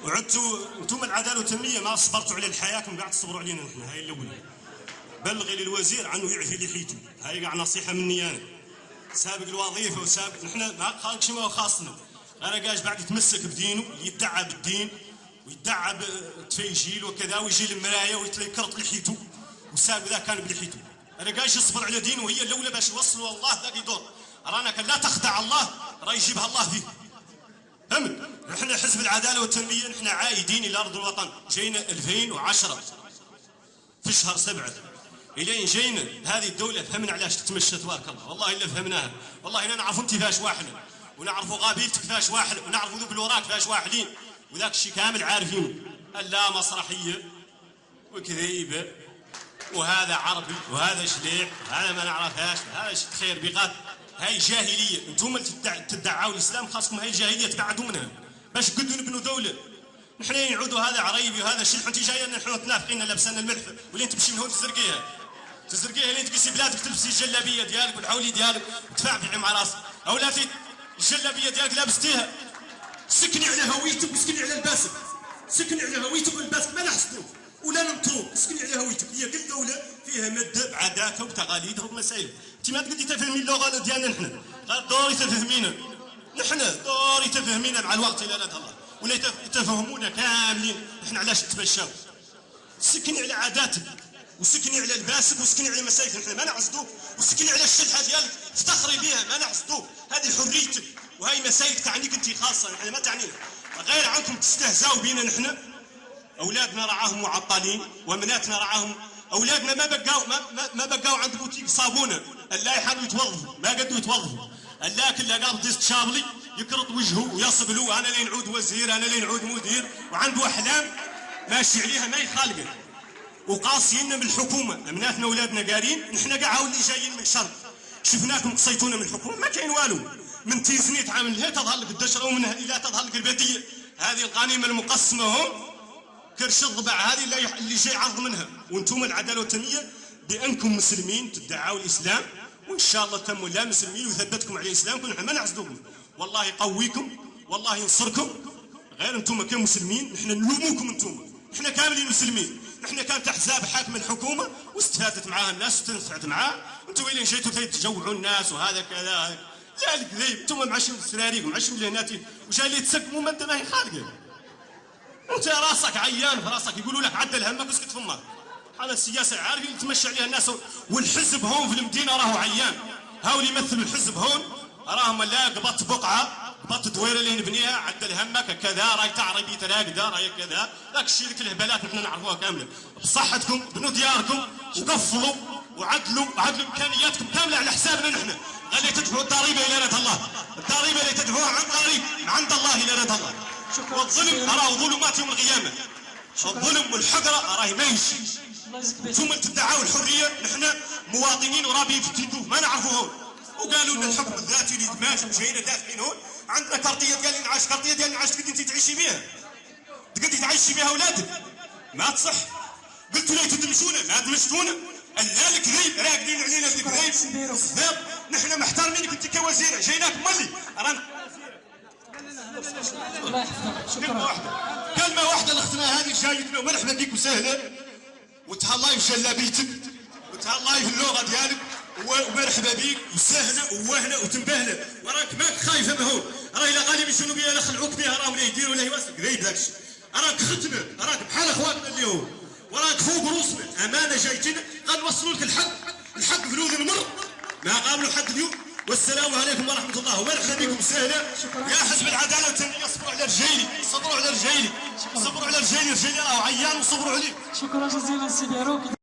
وعدتوا انتم العداله والتنميه ما صبرتوا على الحياه كم قاعد تصبروا علينا نحن. هاي الاولى. بلغي للوزير عنه يعفي لحيته. هاي قاع نصيحه مني انا. سابق الوظيفه وسابق نحن ما خالق شيء ما خاصنا. انا قاعد بعد يتمسك بدينه يدعى بالدين ويدعى بتفيجيل وكذا ويجي المرايه ويكرط لحيته وسابق ذا كان بلحيته. انا قاعد يصبر على دينه وهي الاولى باش يوصلوا الله ذاك يدور. رانا كان لا تخدع الله راه يجيبها الله فيه. فهمت؟ نحن حزب العداله والتنميه نحن عائدين الى ارض الوطن. جينا 2010 في شهر 7 الين جينا هذه الدوله فهمنا علاش تتمشى تبارك الله. والله الا فهمناها. والله انا نعرفوا انت فاش واحنا ونعرفوا قبيلتك فاش واحد ونعرفوا ذوك الوراك فاش واحدين وذاك الشيء كامل عارفينه. لا مسرحيه وكذيبه وهذا عربي وهذا شليح وهذا ما نعرفهاش وهذا شيء خير بقات. هاي جاهليه. انتم اللي تدعوا الاسلام خاصكم هاي الجاهليه تبعدوا منها باش تقدروا نبنوا دوله. نحن يعودوا هذا عريبي وهذا شلح وانت جايه نحن تنافقين لابسين الملح ولين تمشي من هون تزرقيها لين تقيسي بلادك تلبسي الجلابيه ديالك والحولي ديالك وتفعفعي مع راسك. اولاتي الجلابيه ديالك لابستيها سكني على هويتك وسكني على لباسك. سكني على هويتك ولباسك ما نحسدوك ولا ننطروك. سكني على هويتك. هي كل دوله فيها ماده بعاداتها وتقاليدها ومسائل. انت ما تقدري تفهمي اللغه ديالنا نحن. دوري تفهمينا نحن دوري تفهمينا مع الوقت الى لا الله ولا يتفهمونا كاملين. نحن علاش نتمشاو. سكني على عاداتك وسكني على لباسك وسكني على مسائلك. نحن ما نعزدوك. وسكني على الشلحه ديالك افتخري بها ما نعزدوك. هذه حريتك وهي مسائلك تعنيك انت خاصه. نحن ما تعنينا. غير عنكم تستهزاوا بينا نحن. اولادنا رعاهم معطلين وبناتنا رعاهم. اولادنا ما بقاو عند بوتيك صابونه الا يحاولوا يتوظفوا ما قدوا يتوظفوا. الا كل قام ديست شابلي يكرط وجهه ويصبلوا انا لين نعود وزير انا لين نعود مدير وعنده احلام ماشي عليها ما يخالقه. وقاصينا من الحكومه. بناتنا اولادنا قارين. نحن كاع اللي جايين من الشرق شفناكم قصيتونا من الحكومه ما كاين والو. من تيزني تعامل هي تظهر لك الدشره ومنها الى تظهر لك الباديه. هذه القنيمه المقسمه هم كرش الضبع هذه اللي جاي عرض منها. وانتم العداله والتنميه بانكم مسلمين تدعوا الاسلام وان شاء الله تموا لا مسلمين ويثبتكم على اسلامكم. نحن ما نعزدوكم. والله يقويكم والله ينصركم. غير انتم كمسلمين نحن نلوموكم. انتم نحن كاملين مسلمين. نحن كانت احزاب حاكم الحكومه واستفادت معاها الناس واستنفعت معاها. انتم وين جيتوا تجوعوا الناس وهذا كذا. لا الكذيب. انتم معشين سراريكم معشين لهناتي وجاي اللي تسقموا ما انت ما هي خالقه. انت راسك عيان في راسك يقولوا لك عدل همك واسكت فمك. هذا السياسه عارفين اللي تمشي عليها الناس. والحزب هون في المدينه راهو عيان. هاو اللي يمثلوا الحزب هون راهم لا قبط بقعه قبط دويره اللي نبنيها عدل همك كذا راي تعربي تراقده راي كذا. ذاك الشيء ذيك الهبالات نحن نعرفوها كامله. بصحتكم بنوا دياركم وقفلوا وعدلوا امكانياتكم كامله على حسابنا نحن. غير تدفعوا الضريبه الى رضا الله. الضريبه اللي تدفعوها عن قريب عند الله الى رضا الله. والظلم راه ظلمات يوم القيامه. الظلم والحقره راهي ما يمشي. ثم تدعوا الحريه. نحن مواطنين ورابين في التندوف ما نعرفوهم. وقالوا لنا الحكم الذاتي الادماج وجايين دافعين هون. عندنا كارطيه ديال الانعاش. كارطيه ديال الانعاش تقدري انت تعيشي بها. تقدري تعيشي بها اولادك ما تصح. قلتوا لي تدمجونا ما دمجتونا. لا الكذيب راقدين علينا بالكذيب. نحن محترمينك انت كوزيره جايناك ملي الله يحفظك. كلمة واحدة لاختنا هذه جايتنا ومرحبا بك وسهلا وتهلاي في جلابيتك وتهلاي في اللغة ديالك ومرحبا بك وسهلا ووهلا وتنبهلا. وراك ماك خايفة بهون. راهي لا غالي من الجنوبية لا خلعوك بها راهم لا يديروا ولا يواسك ذيب ذاك الشيء. راك ختمة راك بحال اخواتنا اليوم وراك فوق روسنا. امانة جايتنا غنوصلوا لك الحق في لوذ المر ما قابلوا حد اليوم. والسلام عليكم ورحمة الله ومرحبا بكم سهلا. يا حزب العدالة والتنمية صبروا على رجالي صبروا على رجالي صبروا على رجالي. رجالي راهو عيان وصبروا عليه. شكرا جزيلا سيدي عروك.